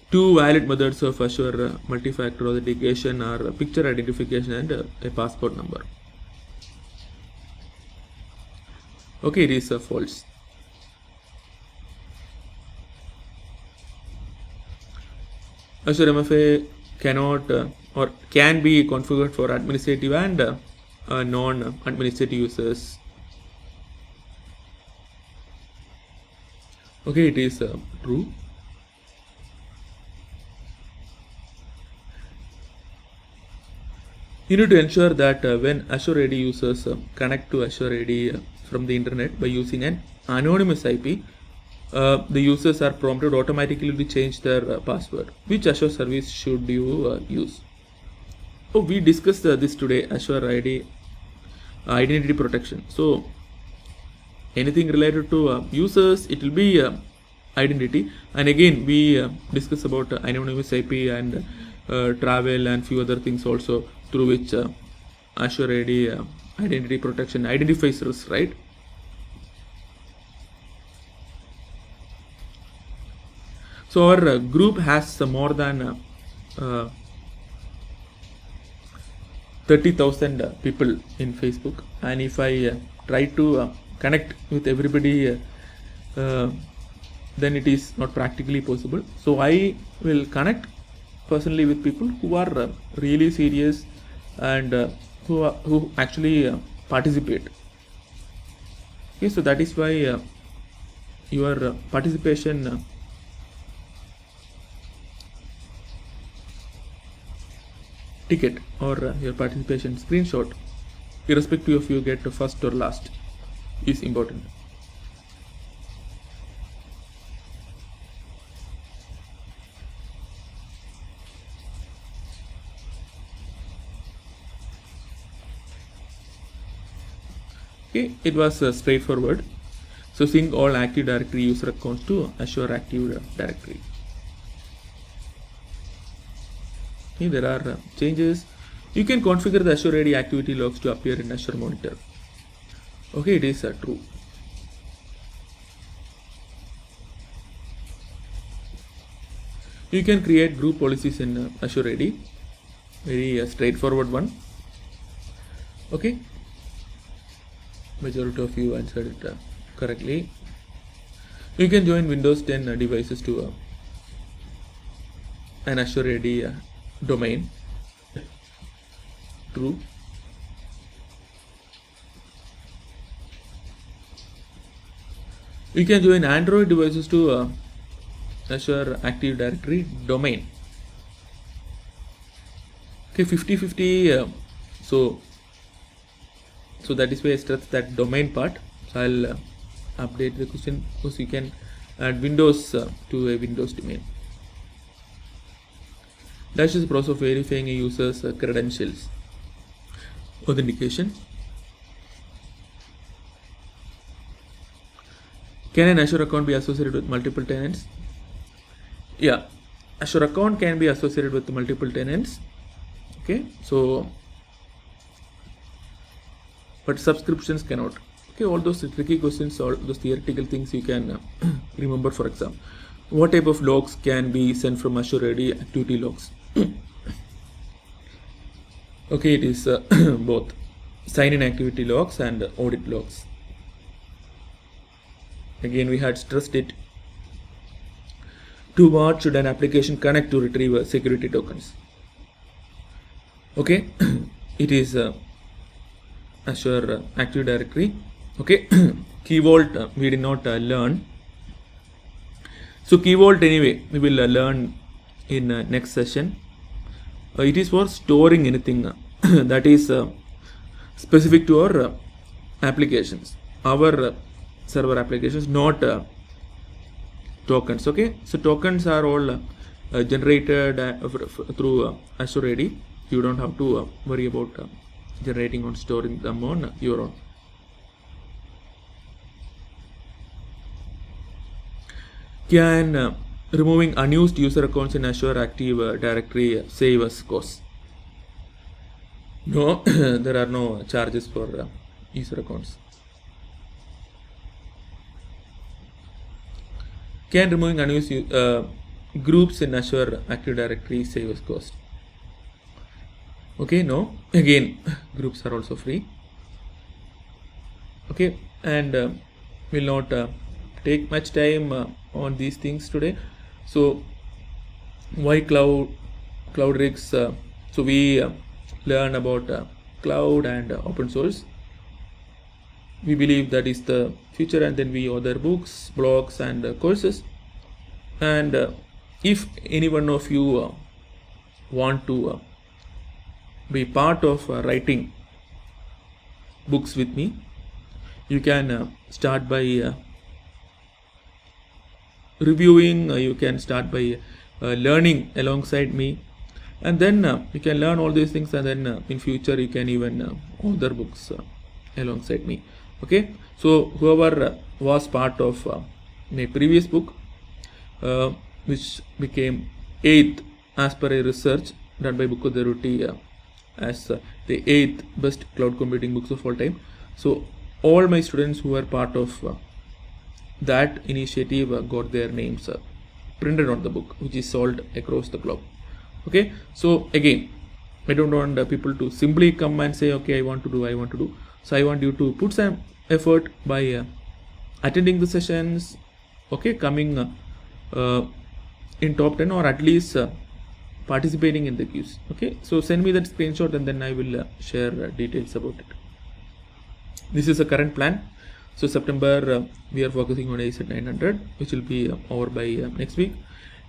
Two valid methods of Azure multi-factor authentication are picture identification and a passport number. Okay, it is false. Azure MFA cannot or can be configured for administrative and non-administrative users. Okay, it is true. You need to ensure that when Azure AD users connect to Azure AD from the internet by using an anonymous IP, the users are prompted automatically to change their password. Which Azure service should you use? Oh, we discussed this today, Azure ID identity protection. So anything related to users, it will be identity. And again, we discuss about anonymous IP and travel and few other things also, through which Azure AD identity protection identifies risk, right? So our group has more than 30,000 people in Facebook, and if I try to connect with everybody, then it is not practically possible. So I will connect personally with people who are really serious and who actually participate. Okay, so that is why your participation ticket or your participation screenshot, irrespective of you get first or last, is important. Okay, it was straightforward. So sync all Active Directory user accounts to Azure Active Directory. Okay, there are changes. You can configure the Azure AD activity logs to appear in Azure Monitor. Okay, it is true. You can create group policies in Azure AD. Very straightforward one. Okay, majority of you answered it correctly. You can join Windows 10 devices to an Azure AD domain. True. You can join Android devices to Azure Active Directory domain. Okay, 50-50. So that is why I stress that domain part. So I'll update the question, because you can add Windows to a Windows domain. Dash is the process of verifying a user's credentials. Authentication. Can an Azure account be associated with multiple tenants? Yeah, Azure account can be associated with multiple tenants. Okay, so but subscriptions cannot. Okay, all those tricky questions, all those theoretical things you can remember for exam. What type of logs can be sent from Azure AD activity logs? Okay, it is both sign-in activity logs and audit logs. Again, we had stressed it. To what should an application connect to retrieve security tokens? Okay, it is Azure Active Directory. Okay, Key Vault we did not learn. So Key Vault anyway we will learn in next session. It is for storing anything that is specific to our applications, our server applications, not tokens. Okay, so tokens are all generated through Azure AD. You don't have to worry about generating or storing them on your own. Can removing unused user accounts in Azure Active Directory save us costs? No, there are no charges for user accounts. Can removing unused groups in Azure Active Directory save us cost? Okay, no. Again, groups are also free. Okay, and will not take much time on these things today. So why Cloudrix? So we learn about cloud and open source. We believe that is the future, and then we other books, blogs, and courses. And if any one of you want to be part of writing books with me, you can start by reviewing. You can start by learning alongside me, and then you can learn all these things, and then in future you can even author books alongside me. Okay, so whoever was part of my previous book, which became 8th as per a research done by Book of the Ruti as the 8th best cloud computing books of all time. So all my students who were part of that initiative got their names printed on the book, which is sold across the globe. Okay, so again, I don't want people to simply come and say, okay, I want to do. So I want you to put some effort by attending the sessions, okay, coming in top 10, or at least participating in the quiz. Okay, so send me that screenshot and then I will share details about it. This is a current plan. So September we are focusing on ACET 900, which will be over by next week,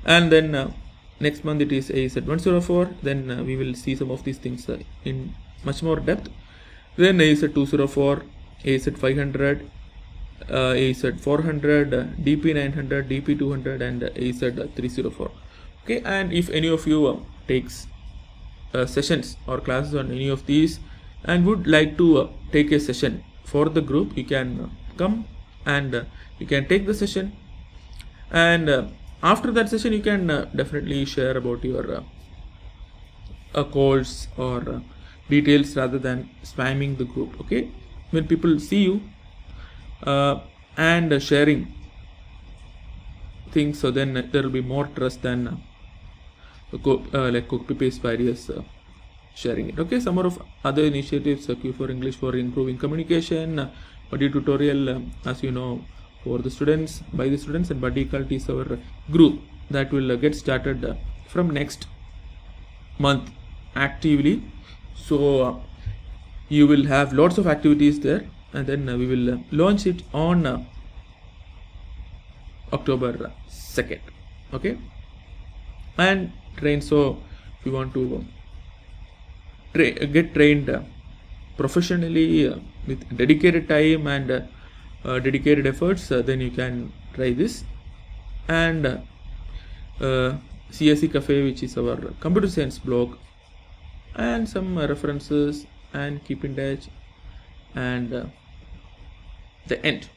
and then next month it is ACET 104. Then we will see some of these things in much more depth. Then ACET 204, ACET 500, ACET 400, DP 900, DP 200, and ACET 304. Okay, and if any of you takes sessions or classes on any of these and would like to take a session for the group, you can come and you can take the session, and after that session you can definitely share about your course or details rather than spamming the group. Okay, when people see you and sharing things, so then there will be more trust than like copy paste ideas sharing it. Okay, some more of other initiatives, Q for English for improving communication, Buddy tutorial, as you know, for the students, by the students, and Buddy Cult is our group that will get started from next month actively. So you will have lots of activities there, and then we will launch it on October 2nd. Okay, and train. So if you want to get trained professionally with dedicated time and dedicated efforts, then you can try this. And CSE Cafe, which is our computer science blog, and some references, and keep in touch, and the end.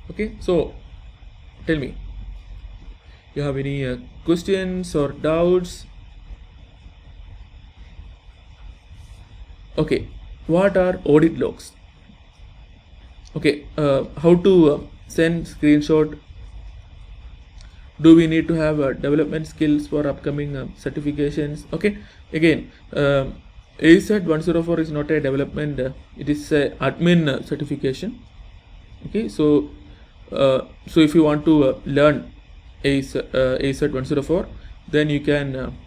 Okay, so tell me, you have any questions or doubts? Okay, what are audit logs? Okay, how to send screenshot? Do we need to have development skills for upcoming certifications? Okay, again, ACET 104 is not a development, it is a admin certification. Okay, so if you want to learn ACET 104, then you can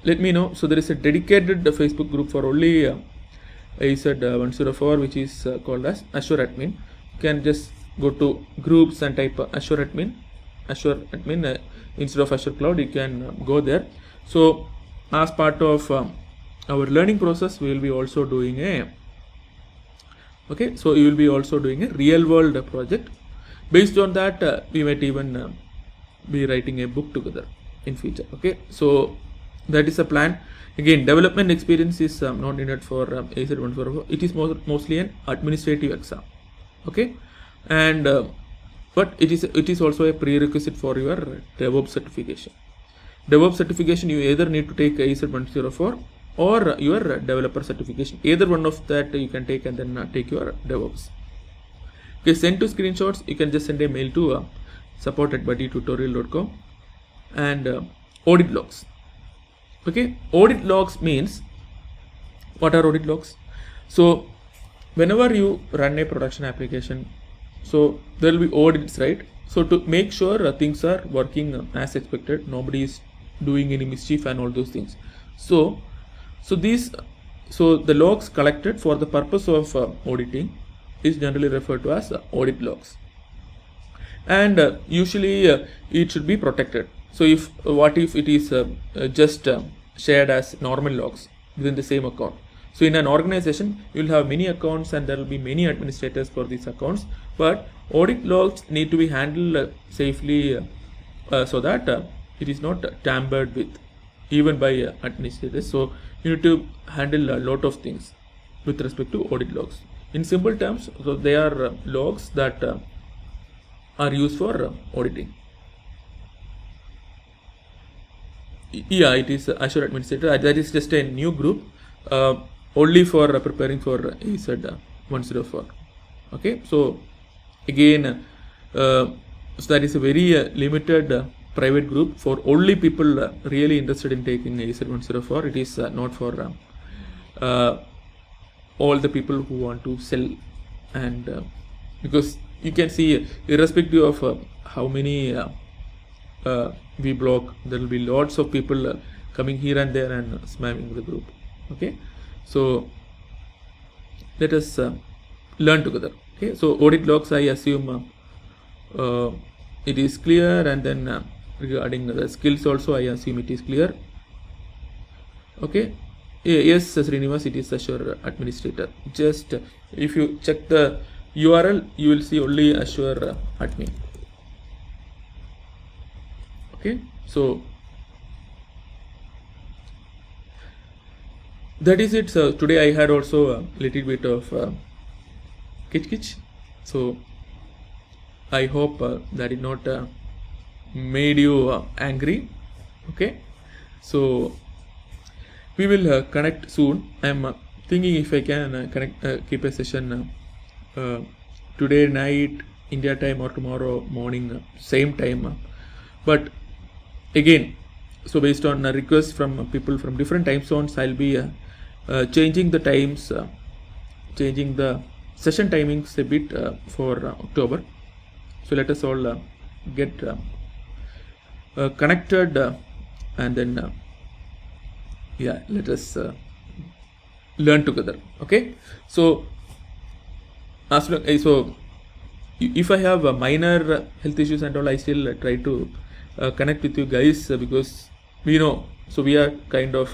let me know. So there is a dedicated Facebook group for only ACET 104, which is called as Azure Admin. You can just go to groups and type Azure Admin instead of Azure Cloud. You can go there. So as part of our learning process, we will be also doing a you will be also doing a real world project. Based on that, we might even be writing a book together in future. Okay, so that is a plan. Again, development experience is not needed for ACET 104. It is mostly an administrative exam. Okay, and but it is also a prerequisite for your DevOps certification. DevOps certification, you either need to take ACET 104 or your developer certification. Either one of that you can take, and then take your DevOps. Okay, send to screenshots. You can just send a mail to support@buddytutorial.com. And audit logs. Okay, audit logs means, what are audit logs? So whenever you run a production application, so there will be audits, right? So to make sure things are working as expected, nobody is doing any mischief and all those things. So the logs collected for the purpose of auditing is generally referred to as audit logs, and usually it should be protected. So what if it is just shared as normal logs within the same account? So in an organization, you will have many accounts and there will be many administrators for these accounts, but audit logs need to be handled safely so that it is not tampered with even by administrators. So you need to handle a lot of things with respect to audit logs. In simple terms, so they are logs that are used for auditing. Yeah, it is Azure Administrator. That is just a new group only for preparing for AZ 104. Okay, so again, so that is a very limited private group for only people really interested in taking AZ 104. It is not for all the people who want to sell, and because you can see, irrespective of how many we block, there will be lots of people coming here and there and spamming the group. Okay, so let us learn together. Okay, so audit logs, I assume it is clear, and then regarding the skills also, I assume it is clear. Okay, yes, Srinivas, it is Azure Administrator. Just if you check the URL, you will see only Azure Admin. Okay, so that is it. So today I had also a little bit of kitch. So I hope that did not made you angry. Okay, so we will connect soon. I am thinking if I can keep a session today night India time or tomorrow morning same time, but again, so based on a request from people from different time zones, I'll be changing the times, changing the session timings a bit for October. So let us all get connected and then yeah, let us learn together. Okay, so as long so if I have minor health issues and all, I still try to connect with you guys because we know, so we are kind of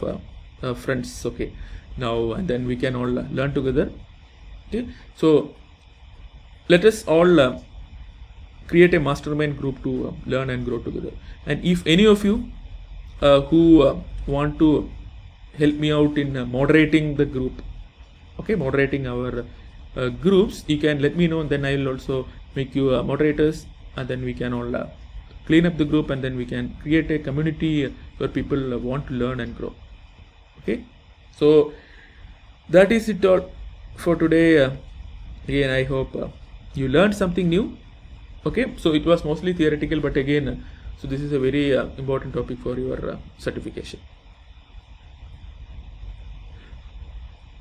friends. Okay, now and then we can all learn together. Okay, so let us all create a mastermind group to learn and grow together. And if any of you who want to help me out in moderating the group, okay, moderating our groups, you can let me know, and then I will also make you moderators, and then we can all clean up the group, and then we can create a community where people want to learn and grow. Okay, so that is it all for today. Again, I hope you learned something new. Okay, so it was mostly theoretical, but again, so this is a very important topic for your certification.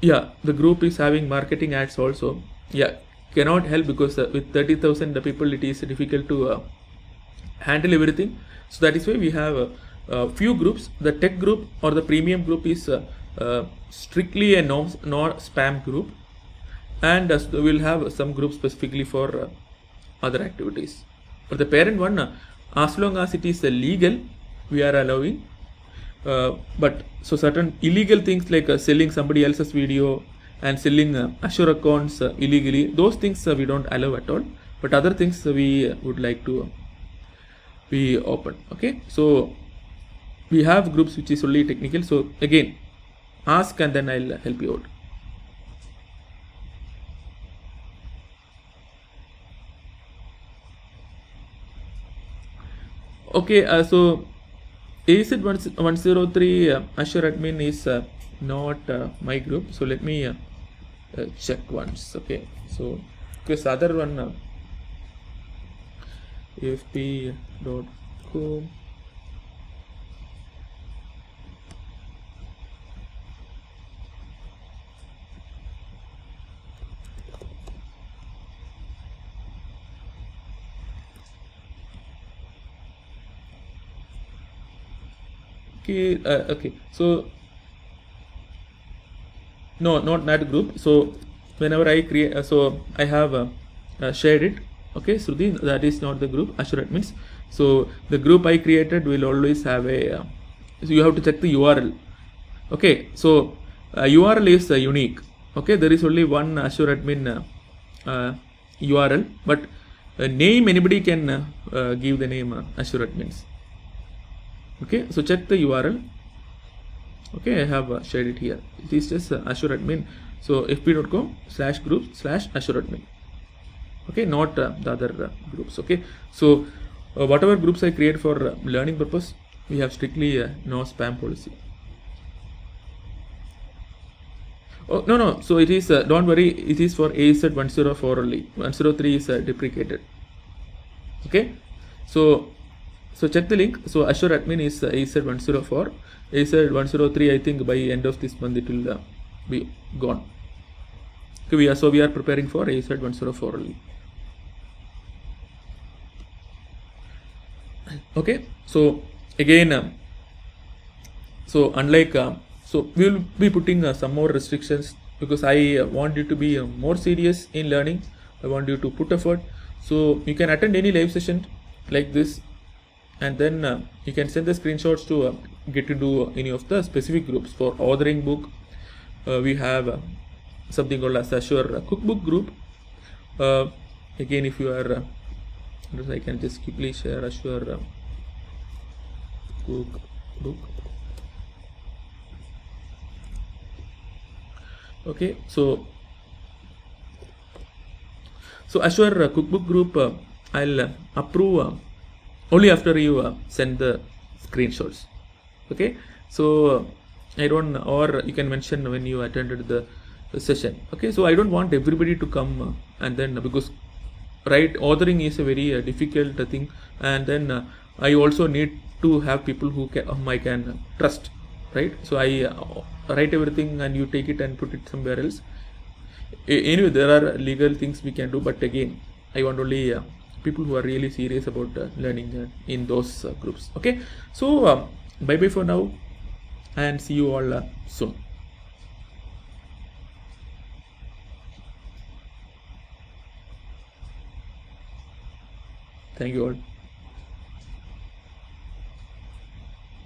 Yeah, the group is having marketing ads also. Yeah, cannot help because with 30,000 people, it is difficult to handle everything. So that is why we have a few groups. The tech group or the premium group is strictly a no spam group, and we'll have some groups specifically for other activities. For the parent one, as long as it is legal, we are allowing. But so certain illegal things like selling somebody else's video and selling Azure accounts illegally, those things we don't allow at all. But other things we would like to be open. Okay, so we have groups which is only technical. So again, ask and then I'll help you out. Okay, so AZ 103 Azure Admin is not my group. So let me check once. Okay, so because other one afp.com. Okay, okay, so no, not that group. So whenever I create, so I have shared it. Okay, Shruti, that is not the group, Azure Admins. So the group I created will always have a, so you have to check the URL. Okay, so URL is unique. Okay, there is only one Azure Admin URL, but name anybody can give the name Azure Admins. Okay, so check the URL. Okay, I have shared it here. It is just Azure admin. So fp.com/group/Azure admin. Okay, not the other groups. Okay, so whatever groups I create for learning purpose, we have strictly no spam policy. Oh, no, so it is, don't worry, it is for AZ 104 only. 103 is deprecated. Okay, so check the link. So Azure admin is AZ 104. AZ 103, I think by end of this month it will be gone. Okay, we are preparing for AZ 104 only. Okay, so again, so unlike so we will be putting some more restrictions, because I want you to be more serious in learning. I want you to put effort. So you can attend any live session like this, and then you can send the screenshots to get into any of the specific groups. For authoring book, we have something called as Azure cookbook group. Again, if you are I can just quickly share Azure cookbook. Okay, so Azure cookbook group, I'll approve only after you send the screenshots. Okay, so I don't, or you can mention when you attended the session. Okay, so I don't want everybody to come and then, because right, authoring is a very difficult thing, and then I also need to have people whom I can trust, right? So I write everything and you take it and put it somewhere else. Anyway, there are legal things we can do, but again, I want only people who are really serious about learning in those groups. Okay, so bye bye for now, and see you all soon. Thank you all.